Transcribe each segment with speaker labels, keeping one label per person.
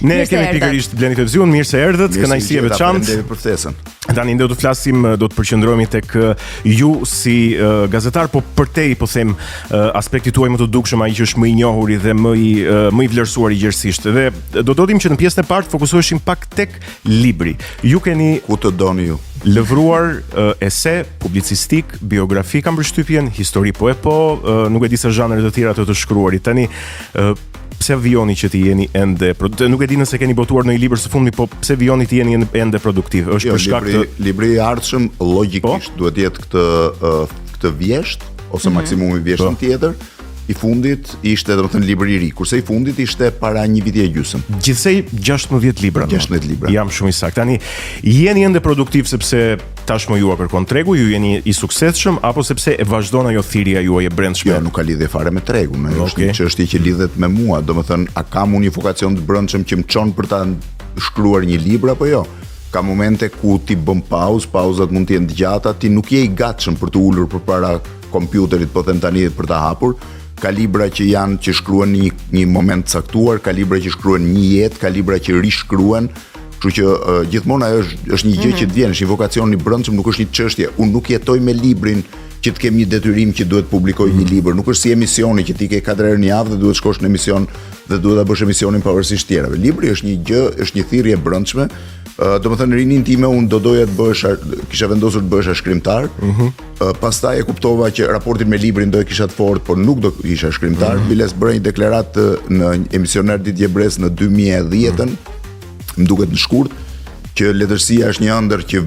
Speaker 1: Ne kemi pikërisht Blendi Televizion, mirë se erdhët, kënaqësi e veçantë
Speaker 2: për ftesën.
Speaker 1: Tani do të flasim, do të përqendrohemi tek ju si gazetar, po përtej po them aspekti tuaj më të dukshëm, ai që është më i njohur dhe më i vlerësuar gjërësisht. Dhe do dodim që në pjesën e parë të fokusoheshim pak tek libri. Ju keni
Speaker 2: ku të doni ju
Speaker 1: lëvruar ese, publicistik, biografi, kam përshtypjen, histori po e po, nuk e di sa zhanre të tjera të shkruarit. Tani pse vijoni që ti jeni ende, nuk e di nëse keni botuar në një libër së fundmi, po pse vijoni ti jeni ende produktiv? Është për shkak të
Speaker 2: libri i ardhshëm logjikisht duhet jetë këtë vjesht ose maksimumi vjeshtën tjetër. I fundit ishte domethënë libri i ri, kurse i fundit ishte para një viti e gjysmë.
Speaker 1: Gjithsej 16 libra.
Speaker 2: 16 libra.
Speaker 1: Jam shumë i saktë. Tani jeni ende produktiv sepse tashmë ju kërkon tregu, ju jeni i suksesshëm apo sepse e vazhdon ajo thirrja juaj e brendshme?
Speaker 2: Jo, nuk ka lidhje fare me tregun, është një çështje që lidhet me mua, domethënë a kam unë një vokacion të brendshëm që më çon për ta shkruar një libër apo jo? Ka momente ku ti bën pauzat mund të jenë të gjata, ti nuk je i gatshëm për të ulur përpara kompjuterit, po them tani për ta hapur. Ka libra që shkruan në një moment caktuar, ka libra që shkruan një jetë, ka libra që rishkruan, kështu që gjithmonë ajo është një gjë që të vjen, është një vokacion i brendshëm, nuk është një çështje. Unë nuk jetoj me librin që të kem një detyrim që duhet publikoj një libër, nuk është si emisioni që ti ke 4 herë në javë dhe duhet shkosh në emision dhe duhet ta bësh emisionin pavarësisht tjerave. Libri është një gjë, është një thirrje e brendshme. Domethënë rinin time unë do doja të bëhesha, kisha vendosur të bëhesha shkrimtar. Pastaj e kuptova që raportin me librin do e kisha të fortë, por nuk do isha shkrimtar. Biles bëra një deklaratë në emisioner Ditë Jebres në 2010-ën, më duket në shkurt, që letërsia është një ëndër që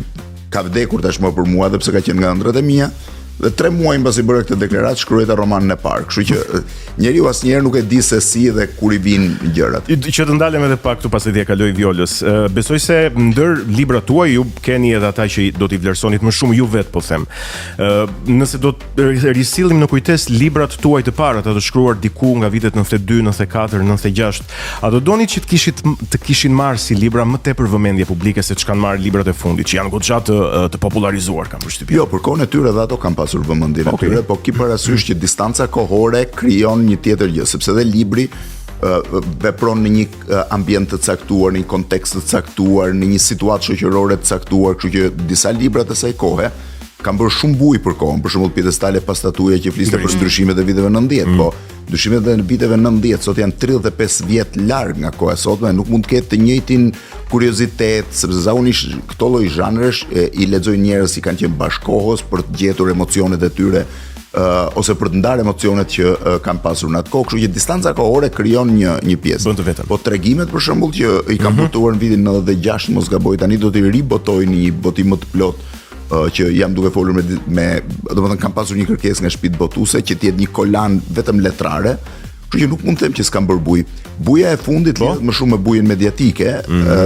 Speaker 2: ka vdekur tashmë për mua dhe pse ka qenë nga ëndrat e mia. Dhe 3 muaj mbasi bëra këtë deklaratë, shkruajta romanin e parë. Kështu që njeriu asnjëherë nuk e di se si dhe kur i vijnë gjërat.
Speaker 1: Që të ndalem edhe pak këtu pasi ti e kaloj Violës. Besoj se ndër librat tuaj ju keni edhe ata që do t'i vlerësonit më shumë ju vet, po them. Nëse do të risillim në kujtes librat tuaj të parë, ata të shkruar diku nga vitet 92, 94, 96, a do doni që të kishin marrë si libra më tepër vëmendje publike se ç'kan marrë librat e fundit, që janë goxha të popularizuar, kam përshtypjen.
Speaker 2: Jo, për kohën e tyre dhe ato kam pasur vëmendjen e tyre, po ki parasysh që distanca kohore krijon një tjetër gjë, sepse dhe libri vepron në një ambient të caktuar, në një kontekst të caktuar, në një situatë shoqërore të caktuar, kështu që disa libra të asaj kohe kanë bërë shumë bujë për kohën, për shembull Piedestale Pastatuja që fliste për ndryshimet e viteve 90, po ndryshimet e viteve 90 sot janë 35 vjet larg nga koha e sotme, nuk mund të ketë të njëjtin kuriozitet, sepse zakonisht këto lloj zhanresh i lexojnë njerëz që kanë qenë bashkohës për të gjetur emocionet e tyre ose për të ndarë emocionet që kanë pasur në atë kohë, kështu që distanca kohore krijon një pjesë. Po tregimet për shembull që i kam botuar në vitin 96, mos gaboj tani do t'i ribotoj në një botim më të plot që jam duke folur domethënë kam pasur një kërkesë nga shtëpitë botuese që të jetë një kolan vetëm letrare, kështu që nuk mund të them që s'kam bërë bujë. Buja e fundit lidhet më shumë me bujën mediatike,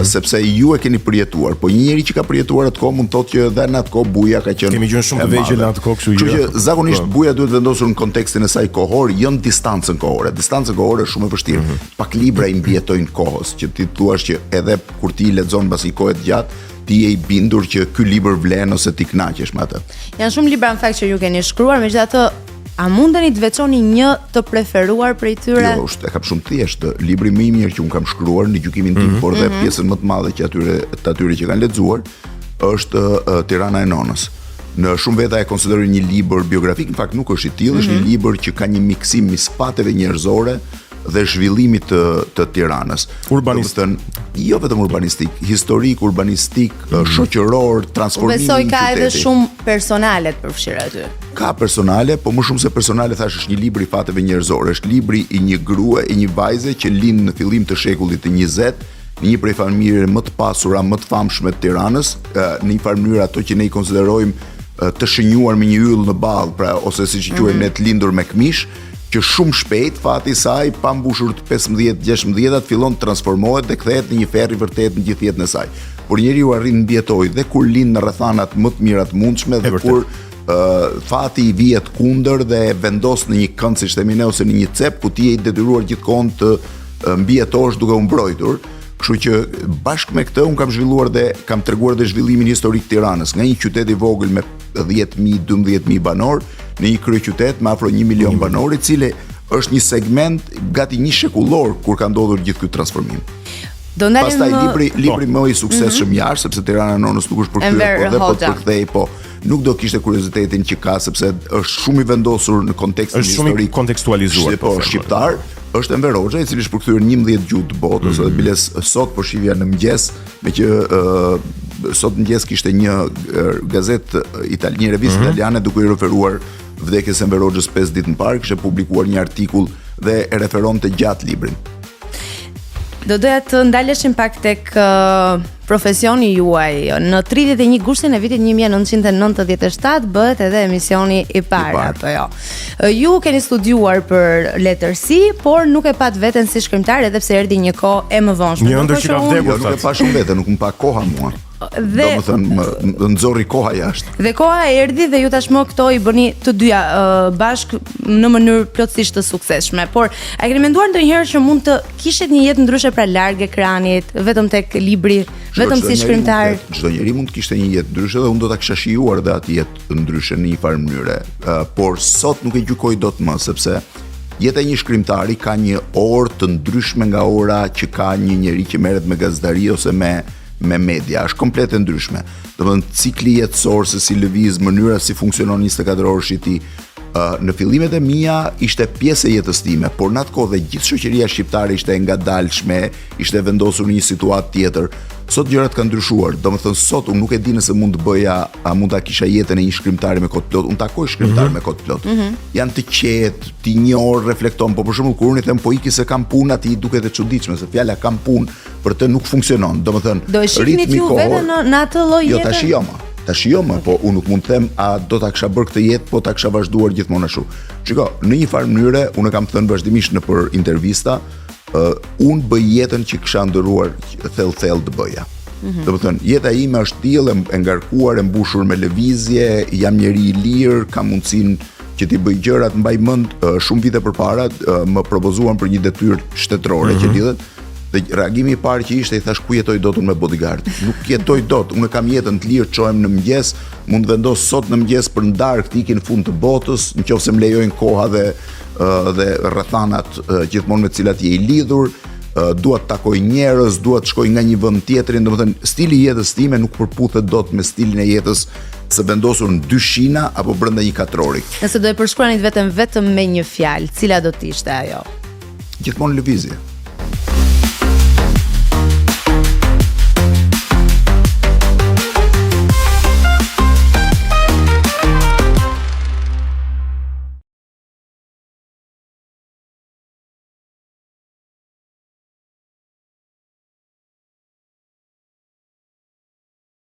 Speaker 2: sepse ju e keni përjetuar, po një njeri që ka përjetuar atë kohë mund të thotë që edhe në atë kohë buja ka qenë.
Speaker 1: Kemi gjënë shumë të vegjël atë kohë, kështu
Speaker 2: që zakonisht buja duhet vendosur në kontekstin e saj kohor, jo në distancën kohore. Distanca kohore është shumë e vështirë. Pak libra i mbijetojnë kohës, që ti thuash që edhe kur ti lexon mbasi kohë të gjatë, ti je i bindur që ky libër vlen ose ti kënaqesh me atë.
Speaker 3: Janë shumë libra në fakt që ju keni shkruar, megjithatë a mundeni të veçoni një të preferuar prej tyre?
Speaker 2: Jo, e kam shumë thjeshtë. Libri më i mirë që un kam shkruar në gjykimin tim, por dhe pjesën më të madhe që atyre që kanë lexuar, është Tirana e Nonës. Në shumë veta e konsideroj një libër biografik, në fakt nuk është i tillë, është një libër që ka një miksim mes fateve njerëzore dhe zhvillimit të Tiranës.
Speaker 1: Urbanistik.
Speaker 2: Jo vetëm urbanistik, historik, urbanistik, shoqëror, transformimi i qytetit.
Speaker 3: Besoj ka edhe shumë personale të përfshirë aty.
Speaker 2: Ka personale, po më shumë se personale thash është një libër i fateve njerëzore, është libri i një grue, i një vajze që lind në fillim të shekullit të 20, në një prej familje më të pasura, më të famshme të Tiranës, në një farë mënyrë ato që ne i konsiderojmë të shënjuar me një yll në ballë, pra ose siç i quajmë ne të lindur me këmish, që shumë shpejt fati i saj pa mbushur të 15-16 fillon të transformohet dhe kthehet në një ferr i vërtet në gjithë jetën e saj. Por njeriu arrin mbijetoj dhe kur lind në rrethanat më të mira të mundshme dhe kur fati i vihet kundër dhe vendos në një kënd siç themi ne ose në një cep ku ti je i detyruar gjithkohon të mbijetosh duke u mbrojtur. Kështu që bashkë me këtë un kam zhvilluar dhe kam treguar dhe zhvillimin historik të Tiranës, nga një qytet i vogël me 10.000, 12.000 banor në një kryeqytet me afro 1 milion banor, i cili është një segment gati një shekullor kur ka ndodhur gjithë ky transformim.
Speaker 3: Do ndalim
Speaker 2: Pastaj libri më i suksesshëm jashtë, sepse Tirana Nonës nuk është përkthyer, po të përkthej, po nuk do kishte kuriozitetin që ka, sepse është shumë i vendosur në kontekstin
Speaker 1: historik. Është shumë i kontekstualizuar.
Speaker 2: Po, shqiptar, është Enver Hoxha, i cili është përkthyer 11 gjuhë të botës, dhe biles sot po shihja në mëngjes, me që sot mëngjes kishte një gazetë një revistë italiane duke i referuar vdekjes së Enver Hoxhës 5 ditë më parë, kishte publikuar një artikull dhe e referonte gjatë librin.
Speaker 3: Do doja të ndaleshim pak tek profesioni juaj. Në 31 gushtin e vitit 1997 bëhet edhe emisioni i parë, apo jo. Ju keni studiuar për letërsi, por nuk e pat veten si shkrimtar, edhe pse erdhi një kohë e mëvonshme.
Speaker 1: Një ëndër që ka vdekur,
Speaker 2: nuk e pa shumë veten, nuk më pa koha mua.
Speaker 3: Dhe
Speaker 2: më nxorri koha jashtë.
Speaker 3: Dhe koha erdhi dhe ju tashmë këto i bëni të dyja bashk në mënyrë plotësisht të suksesshme. Por a keni menduar ndonjëherë që mund të kishit një jetë ndryshe pra larg ekranit, vetëm tek libri, vetëm si shkrimtar?
Speaker 2: Çdo njeri mund të kishte një jetë ndryshe dhe unë do ta kisha shijuar dhe atë jetë ndryshe në një farë mënyre. Por sot nuk e gjykoj dot më, sepse jeta e një shkrimtari ka një orë të ndryshme nga ora që ka një njeri që merret me gazetari ose me media, është komplet e ndryshme. Domethënë cikli jetësor, se si lëviz, mënyra si funksionon 24 orësh i tij. Në fillimet e mia ishte pjesë e jetës time, por në atë kohë dhe gjithë shoqëria shqiptare ishte e ngadalshme, ishte vendosur në një situatë tjetër. Sot gjërat kanë ndryshuar. Domethënë sot unë nuk e di nëse mund të bëja, a mund ta kisha jetën e një shkrimtari me kohë plot. Unë takoj shkrimtar me kohë plot. Janë të qetë, ti një orë reflekton, po për shembull kur unë i them po iki se kam punë, aty duket e çuditshme se fjala kam punë për të nuk funksionon. Domethënë
Speaker 3: do e shihni ti veten në atë lloj jete.
Speaker 2: Jo tash jo më, po unë nuk mund të them a do ta kisha bërë këtë jetë, po ta kisha vazhduar gjithmonë ashtu. Shiko, në një farë mënyre unë kam thënë vazhdimisht në për intervista, unë bëj jetën që kisha ndëruar thellë të bëja. Domethënë jeta ime është tillë e ngarkuar, e mbushur me lëvizje, jam njeri i lirë, kam mundësinë që ti bëj gjërat. Mbaj mend shumë vite përpara më propozuan për një detyrë shtetërore që lidhet. Dhe reagimi i parë që ishte, i thash ku jetoj dot unë me bodyguard. Nuk jetoj dot, unë kam jetën të lirë, çohem në mëngjes, mund të vendos sot në mëngjes për ndarë të ikin në fund të botës, nëse më lejojnë koha dhe rrethanat gjithmonë me të cilat je i lidhur, dua të takoj njerëz, dua të shkoj nga një vend tjetër, domethënë stili i jetës time nuk përputhet dot me stilin e jetës së vendosur në 2 shina apo brenda një katrori.
Speaker 3: Nëse do e përshkruanit vetëm me një fjalë, cila do të ishte ajo?
Speaker 2: Gjithmonë lëvizje.